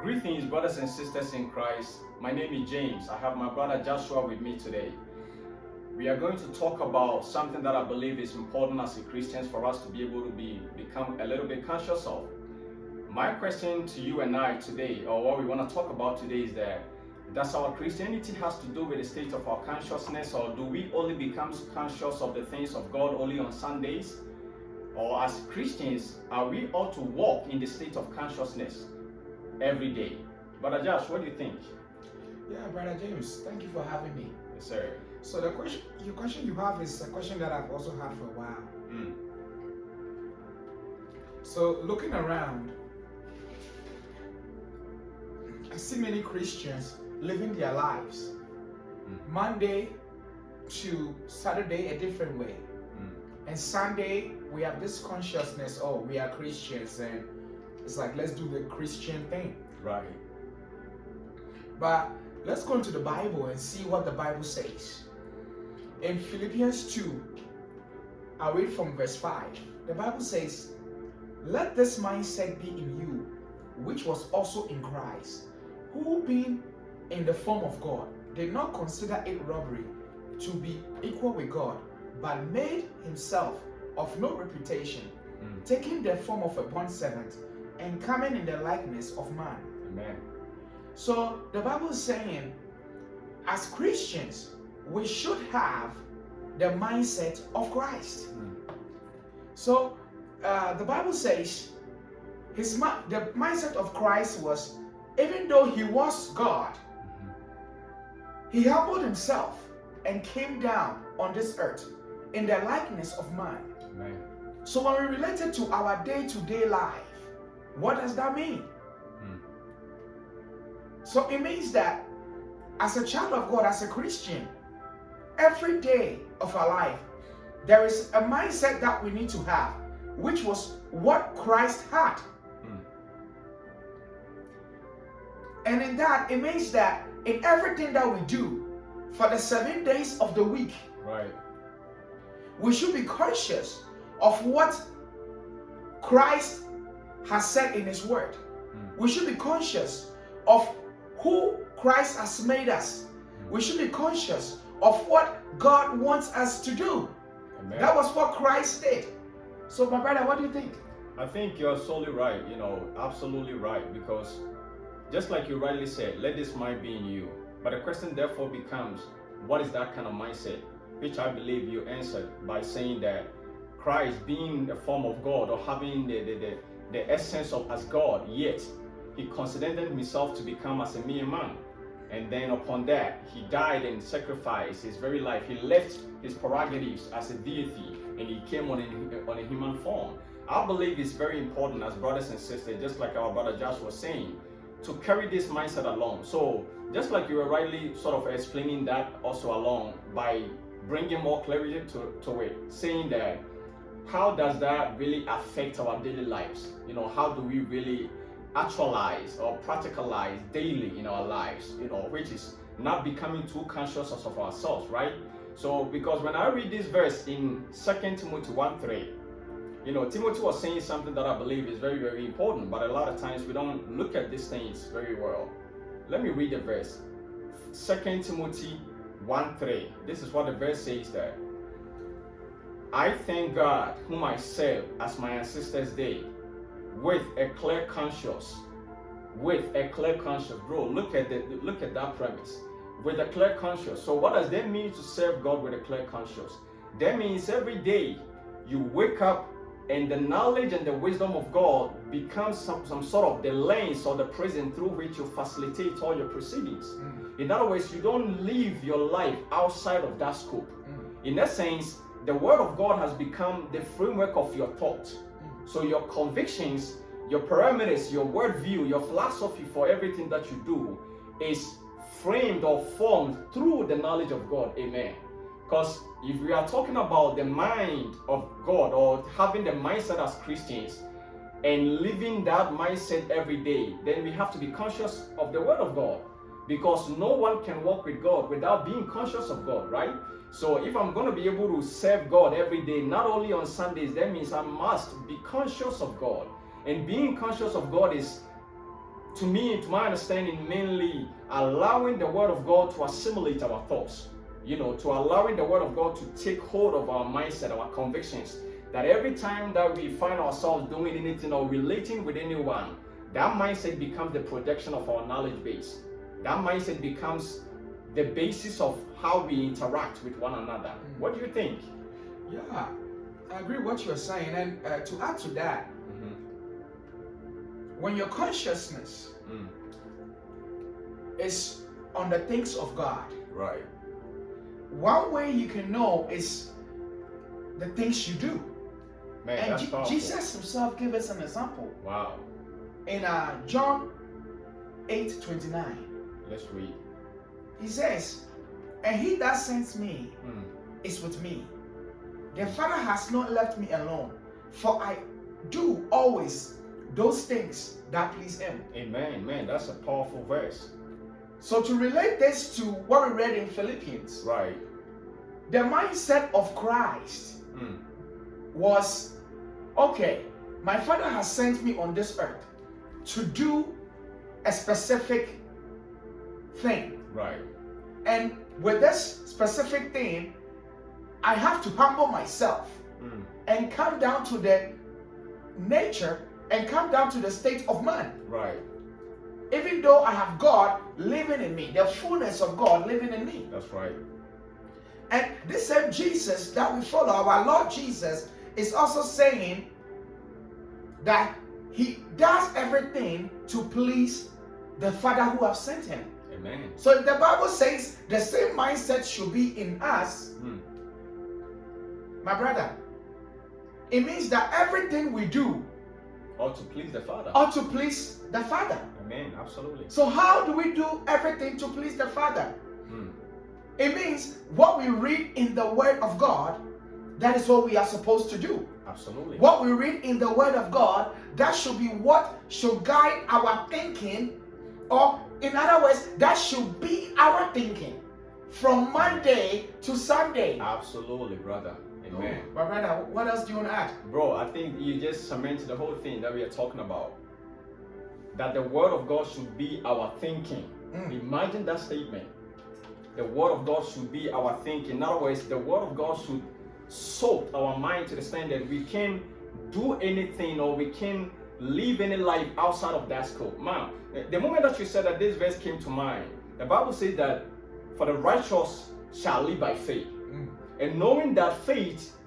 Greetings, brothers and sisters in Christ. My name is James. I have my brother Joshua with me today. We are going to talk about something that I believe is important as Christians for us to be able to become a little bit conscious of. My question to you and I today, or what we want to talk about today, is that does our Christianity has to do with the state of our consciousness, or do we only become conscious of the things of God only on Sundays? Or as Christians, are we ought to walk in the state of consciousness every day? Brother Josh, what do you think? Yeah, Brother James, thank you for having me. Yes, sir. So the question you have is a question that I've also had for a while. So looking around, I see many Christians living their lives Monday to Saturday a different way. And Sunday, we have this consciousness, oh, we are Christians, and it's like, let's do the Christian thing. Right. But let's go into the Bible and see what the Bible says. In Philippians 2, I'll read from verse 5. The Bible says, let this mindset be in you, which was also in Christ, who being in the form of God, did not consider it robbery to be equal with God, but made himself of no reputation, taking the form of a bondservant and coming in the likeness of man. Amen. So the Bible is saying, as Christians, we should have the mindset of Christ. So the Bible says the mindset of Christ was, even though he was God, he humbled himself and came down on this earth in the likeness of man. Amen. So when we relate it to our day-to-day life, what does that mean? So it means that as a child of God, as a Christian, every day of our life, there is a mindset that we need to have, which was what Christ had. And in that, it means that in everything that we do for the 7 days of the week, right, we should be conscious of what Christ has said in his word. We should be conscious of who Christ has made us. We should be conscious of what God wants us to do. Amen. That was what Christ did. So my brother, what do you think? I think you're solely right, absolutely right, because just like you rightly said, let this mind be in you. But the question therefore becomes, what is that kind of mindset? Which I believe you answered by saying that Christ being a form of God, or having the essence of as God, yet he considered himself to become as a mere man. And then upon that, he died and sacrificed his very life. He left his prerogatives as a deity and he came on a human form. I believe it's very important as brothers and sisters, just like our brother Josh was saying, to carry this mindset along. So just like you were rightly sort of explaining that also along by bringing more clarity to it, saying that how does that really affect our daily lives? How do we really actualize or practicalize daily in our lives, which is not becoming too conscious of ourselves, right? So because when I read this verse in 2 Timothy 1:3, Timothy was saying something that I believe is very, very important, but a lot of times we don't look at these things very well. Let me read the verse. 2 Timothy 1:3. This is what the verse says there. I thank God, whom I serve as my ancestors did, with a clear conscience. With a clear conscience. Bro, look at that premise. With a clear conscience. So what does that mean to serve God with a clear conscience? That means every day you wake up and the knowledge and the wisdom of God becomes some sort of the lens or the prism through which you facilitate all your proceedings. In other words, you don't live your life outside of that scope. In essence, the word of God has become the framework of your thought. So your convictions, your parameters, your worldview, your philosophy for everything that you do is framed or formed through the knowledge of God. Amen. Because if we are talking about the mind of God, or having the mindset as Christians and living that mindset every day, then we have to be conscious of the word of God, because no one can walk with God without being conscious of God, right? So if I'm going to be able to serve God every day, not only on Sundays, that means I must be conscious of God. And being conscious of God is to me, to my understanding, mainly allowing the Word of God to assimilate our thoughts. To allowing the Word of God to take hold of our mindset, our convictions. That every time that we find ourselves doing anything or relating with anyone, that mindset becomes the projection of our knowledge base. That mindset becomes the basis of how we interact with one another. What do you think? Yeah, I agree with what you're saying. And to add to that, when your consciousness is on the things of God, right, one way you can know is the things you do. Man, and that's powerful. Jesus himself gave us an example. Wow. In John 8:29. Let's read. He says, and he that sends me is with me. The Father has not left me alone, for I do always those things that please him. Amen. Man, that's a powerful verse. So to relate this to what we read in Philippians, right, the mindset of Christ was, okay, my Father has sent me on this earth to do a specific thing. Right. And with this specific thing, I have to humble myself and come down to the nature and come down to the state of man. Right. Even though I have God living in me, the fullness of God living in me. That's right. And this same Jesus that we follow, our Lord Jesus, is also saying that he does everything to please the Father who has sent him. Amen. So if the Bible says the same mindset should be in us, my brother, it means that everything we do ought to please the Father. Ought to please the Father. Amen. Absolutely. So how do we do everything to please the Father? It means what we read in the Word of God, that is what we are supposed to do. Absolutely. What we read in the Word of God, that should be what should guide our thinking, or in other words, that should be our thinking from Monday to Sunday. Absolutely, brother. Amen. But brother, what else do you want to add? Bro, I think you just cemented the whole thing that we are talking about. That the Word of God should be our thinking. Imagine that statement. The Word of God should be our thinking. In other words, the Word of God should soak our mind to the extent that we can do anything or we can live any life outside of that scope. Man, the moment that you said that, this verse came to mind. The Bible says that for the righteous shall live by faith. And knowing that faith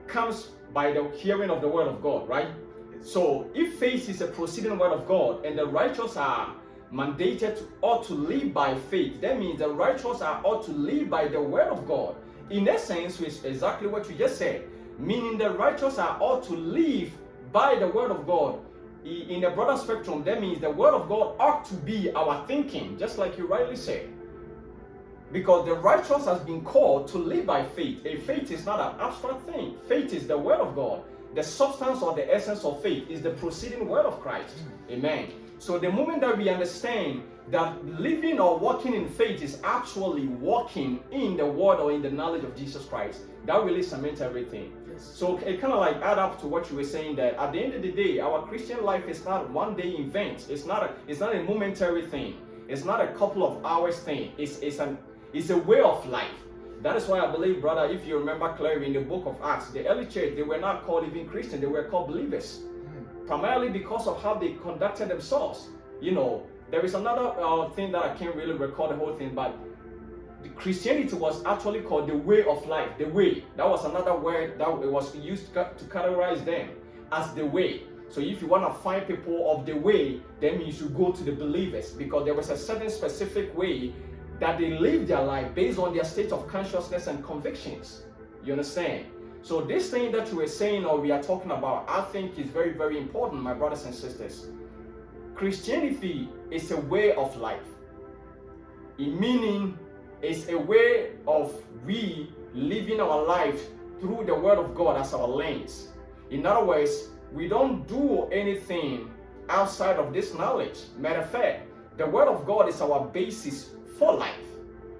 comes by the hearing of the Word of God, right? So if faith is a proceeding Word of God and the righteous are mandated ought to live by faith, that means the righteous are ought to live by the Word of God. In essence, which is exactly what you just said, meaning the righteous are ought to live by the Word of God. In a broader spectrum, that means the Word of God ought to be our thinking, just like you rightly said. Because the righteous has been called to live by faith. A faith is not an abstract thing. Faith is the Word of God. The substance or the essence of faith is the proceeding Word of Christ. Amen. So the moment that we understand that living or walking in faith is actually walking in the Word or in the knowledge of Jesus Christ, that really cements everything. So it kind of like add up to what you were saying, that at the end of the day, our Christian life is not one day event. It's not a momentary thing. It's not a couple of hours thing. It's a way of life. That is why I believe, brother, if you remember clearly in the book of Acts, the early church, they were not called even Christians, they were called believers. Primarily because of how they conducted themselves. There is another thing that I can't really recall the whole thing, but the Christianity was actually called the way of life, the way. That was another word that was used to categorize them as the way. So if you want to find people of the way, then you should go to the believers, because there was a certain specific way that they live their life based on their state of consciousness and convictions. You understand? So this thing that you were saying or we are talking about, I think is very, very important, my brothers and sisters. Christianity is a way of life. Meaning, it's a way of we living our life through the Word of God as our lens. In other words, we don't do anything outside of this knowledge. Matter of fact, the Word of God is our basis for life.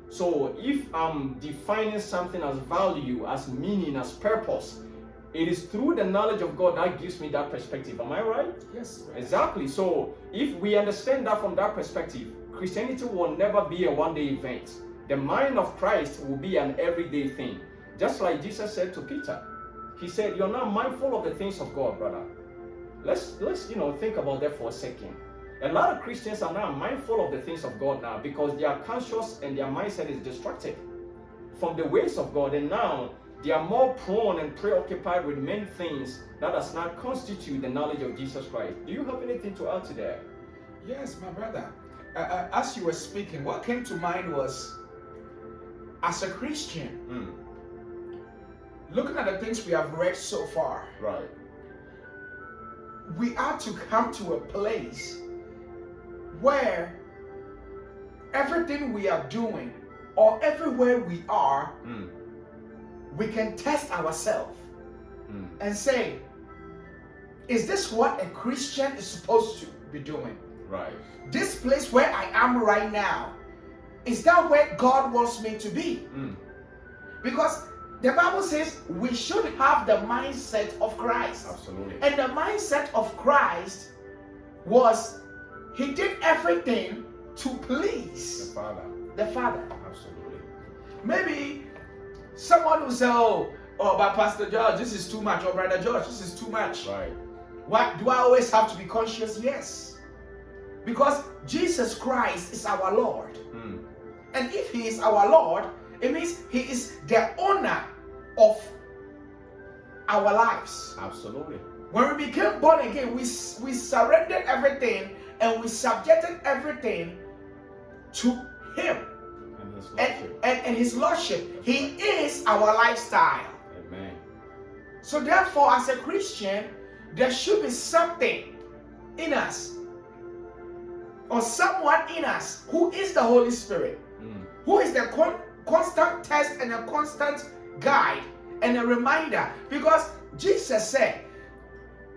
So if I'm defining something as value, as meaning, as purpose, it is through the knowledge of God that gives me that perspective. Am I right? Yes. Exactly. So if we understand that from that perspective, Christianity will never be a one-day event. The mind of Christ will be an everyday thing. Just like Jesus said to Peter. He said, you're not mindful of the things of God, brother. Let's think about that for a second. A lot of Christians are now mindful of the things of God now because they are conscious and their mindset is distracted from the ways of God, and now they are more prone and preoccupied with many things that does not constitute the knowledge of Jesus Christ. Do you have anything to add to that? Yes, my brother. As you were speaking, what came to mind was, as a Christian, looking at the things we have read so far, right, we are to come to a place where everything we are doing or everywhere we are, we can test ourselves and say, is this what a Christian is supposed to be doing? Right. This place where I am right now, is that where God wants me to be? Because the Bible says we should have the mindset of Christ. Absolutely. And the mindset of Christ was, he did everything to please the Father. Absolutely. Maybe someone will say, oh, but Pastor George, this is too much. Or Brother George, this is too much. Right. Why do I always have to be conscious? Yes. Because Jesus Christ is our Lord. And if he is our Lord, it means he is the owner of our lives. Absolutely. When we became born again, we surrendered everything and we subjected everything to him and his lordship. He is our lifestyle. Amen. So therefore, as a Christian, there should be something in us, or someone in us, who is the Holy Spirit, who is the constant test and a constant guide and a reminder. Because Jesus said,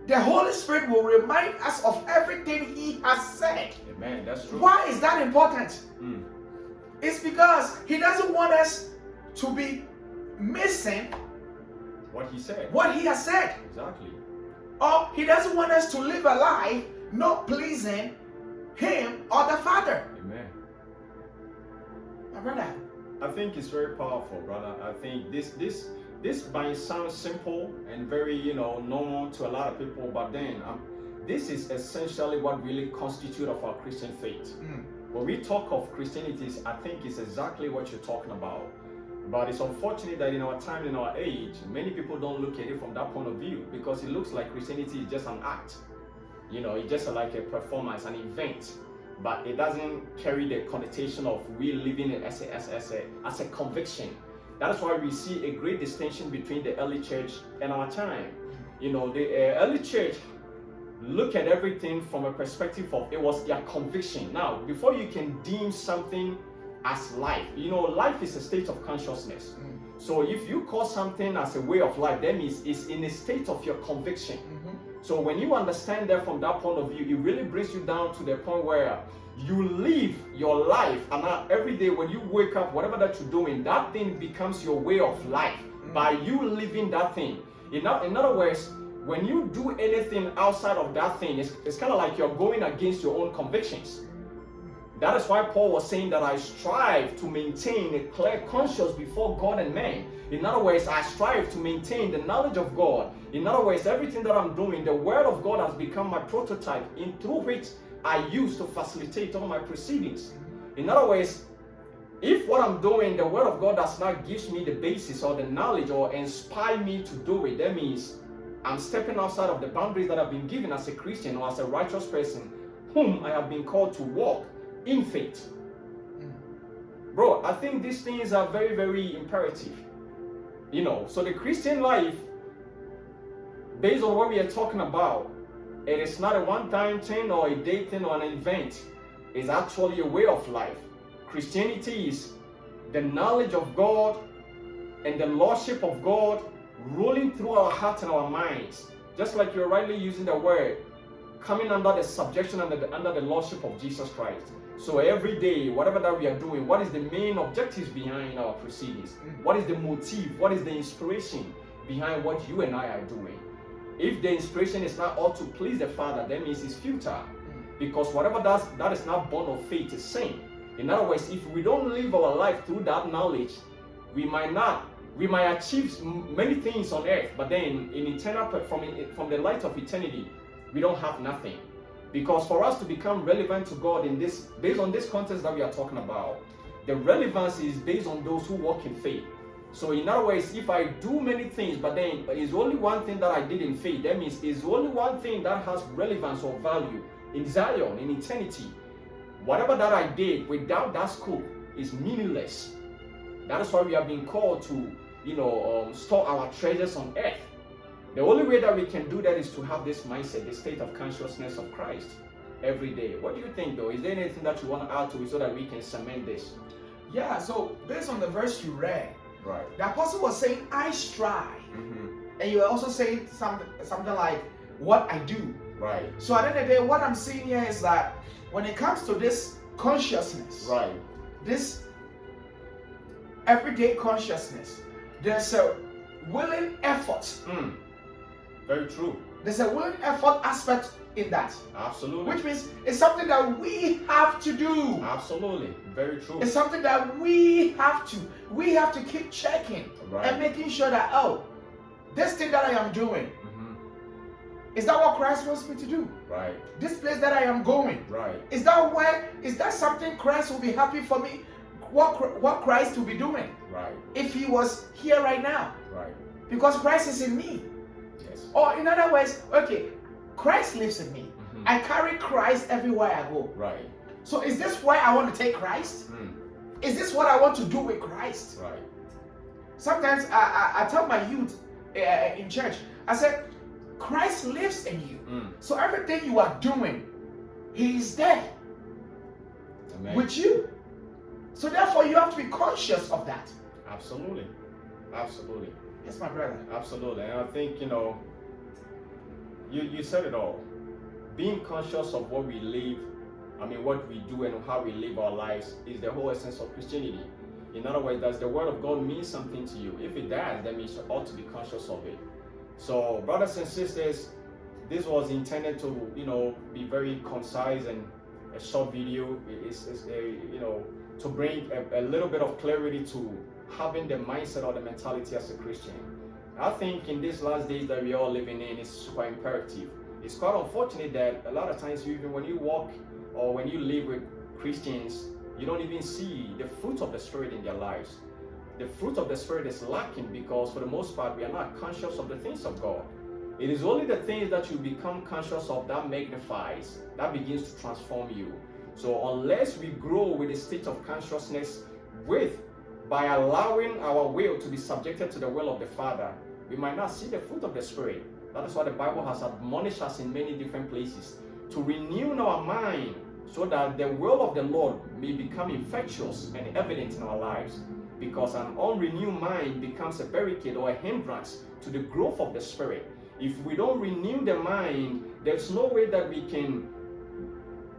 the Holy Spirit will remind us of everything he has said. Amen. That's true. Why is that important? It's because he doesn't want us to be missing what he said. What he has said. Exactly. Or he doesn't want us to live a life not pleasing him or the Father. Amen. My brother, I think it's very powerful, brother. I think this might sound simple and very, normal to a lot of people, but then this is essentially what really constitutes of our Christian faith. When we talk of Christianity, I think it's exactly what you're talking about. But it's unfortunate that in our time, in our age, many people don't look at it from that point of view, because it looks like Christianity is just an act. It's just like a performance, an event. But it doesn't carry the connotation of we living it as a conviction. That's why we see a great distinction between the early church and our time. The early church look at everything from a perspective of it was their conviction. Now, before you can deem something as life, life is a state of consciousness. So if you call something as a way of life, that means it's in a state of your conviction. So when you understand that from that point of view, it really brings you down to the point where you live your life, and every day when you wake up, whatever that you're doing, that thing becomes your way of life by you living that thing. In other words, when you do anything outside of that thing, it's kind of like you're going against your own convictions. That is why Paul was saying that I strive to maintain a clear conscience before God and man. In other words, I strive to maintain the knowledge of God. In other words, everything that I'm doing, the Word of God has become my prototype through which I use to facilitate all my proceedings. In other words, if what I'm doing, the Word of God does not give me the basis or the knowledge or inspire me to do it, that means I'm stepping outside of the boundaries that I've been given as a Christian or as a righteous person whom I have been called to walk in faith. Bro, I think these things are very, very imperative. So the Christian life, based on what we are talking about, it is not a one-time thing or a day thing or an event. It's actually a way of life. Christianity is the knowledge of God and the lordship of God ruling through our hearts and our minds. Just like you're rightly using the word, coming under the subjection, under the lordship of Jesus Christ. So every day, whatever that we are doing, what is the main objectives behind our proceedings? What is the motive? What is the inspiration behind what you and I are doing. If the inspiration is not all to please the Father, that means it's futile. Because whatever that is not born of faith is sin. In other words, if we don't live our life through that knowledge, we might achieve many things on earth, but then in eternal, from the light of eternity, we don't have nothing. Because for us to become relevant to God in this, based on this context that we are talking about, the relevance is based on those who walk in faith. So in other words, if I do many things, but then it's only one thing that I did in faith, that means it's only one thing that has relevance or value in Zion, in eternity. Whatever that I did without that scope is meaningless. That is why we are being called to, store our treasures on earth. The only way that we can do that is to have this mindset, this state of consciousness of Christ every day. What do you think, though? Is there anything that you want to add to it so that we can cement this? Yeah, so based on the verse you read, right, the apostle was saying, I strive. Mm-hmm. And you were also saying something like, what I do. Right. So at the end of the day, what I'm seeing here is that when it comes to this consciousness, right, this everyday consciousness, there's a willing effort. Very true. There's a willing effort aspect in that. Absolutely. Which means it's something that we have to do. Absolutely. Very true. It's something that we have to keep checking, right, and making sure that, this thing that I am doing, is that what Christ wants me to do? Right. This place that I am going, right, is that something Christ will be happy for me? What Christ will be doing? Right. If he was here right now. Right. Because Christ is in me. Yes. Or in other words, okay, Christ lives in me. I carry Christ everywhere I go. Right. So is this why I want to take Christ? Is this what I want to do with Christ? Right. Sometimes I tell my youth in church, I said, Christ lives in you. So everything you are doing, he is there. Amen. With you. So therefore you have to be conscious of that. Absolutely. Absolutely. Yes, my brother. Absolutely. And I think, you said it all. Being conscious of what we live, what we do and how we live our lives is the whole essence of Christianity. In other words, does the word of God mean something to you? If it does, then you ought to be conscious of it. So, brothers and sisters, this was intended to, be very concise and a short video. It's to bring a little bit of clarity to having the mindset or the mentality as a Christian. I think in these last days that we are living in, it's super imperative. It's quite unfortunate that a lot of times, even when you walk or when you live with Christians, you don't even see the fruit of the Spirit in their lives. The fruit of the Spirit is lacking because for the most part, we are not conscious of the things of God. It is only the things that you become conscious of that magnifies, that begins to transform you. So unless we grow with a state of consciousness by allowing our will to be subjected to the will of the Father, we might not see the fruit of the Spirit. That is why the Bible has admonished us in many different places to renew our mind so that the will of the Lord may become infectious and evident in our lives. Because an unrenewed mind becomes a barricade or a hindrance to the growth of the Spirit. If we don't renew the mind, there's no way that we can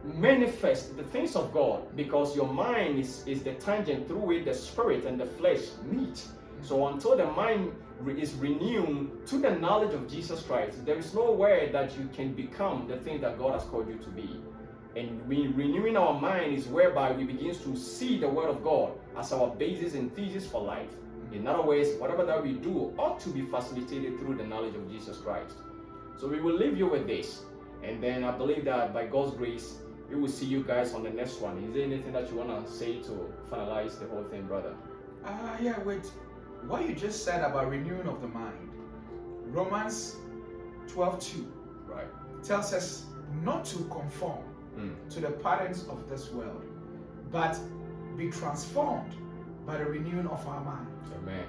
manifest the things of God, because your mind is the tangent through which the Spirit and the flesh meet. So until the mind is renewed to the knowledge of Jesus Christ, there is no way that you can become the thing that God has called you to be. And renewing our mind is whereby we begin to see the Word of God as our basis and thesis for life. In other words, whatever that we do ought to be facilitated through the knowledge of Jesus Christ. So we will leave you with this. And then I believe that by God's grace, we will see you guys on the next one. Is there anything that you want to say to finalize the whole thing, brother? With what you just said about renewing of the mind, Romans 12:2 tells us not to conform to the patterns of this world, but be transformed by the renewing of our mind. Amen.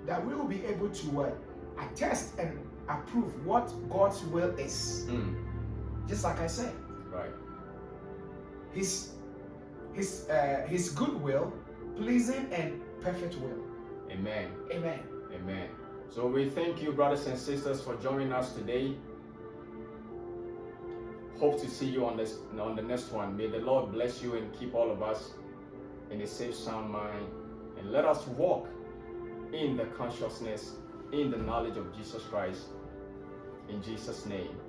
That we will be able to attest and approve what God's will is. Just like I said. Right. His good will, pleasing and perfect will. Amen. Amen. Amen. So we thank you, brothers and sisters, for joining us today. Hope to see you on the next one. May the Lord bless you and keep all of us in a safe, sound mind. And let us walk in the consciousness in the knowledge of Jesus Christ. In Jesus' name.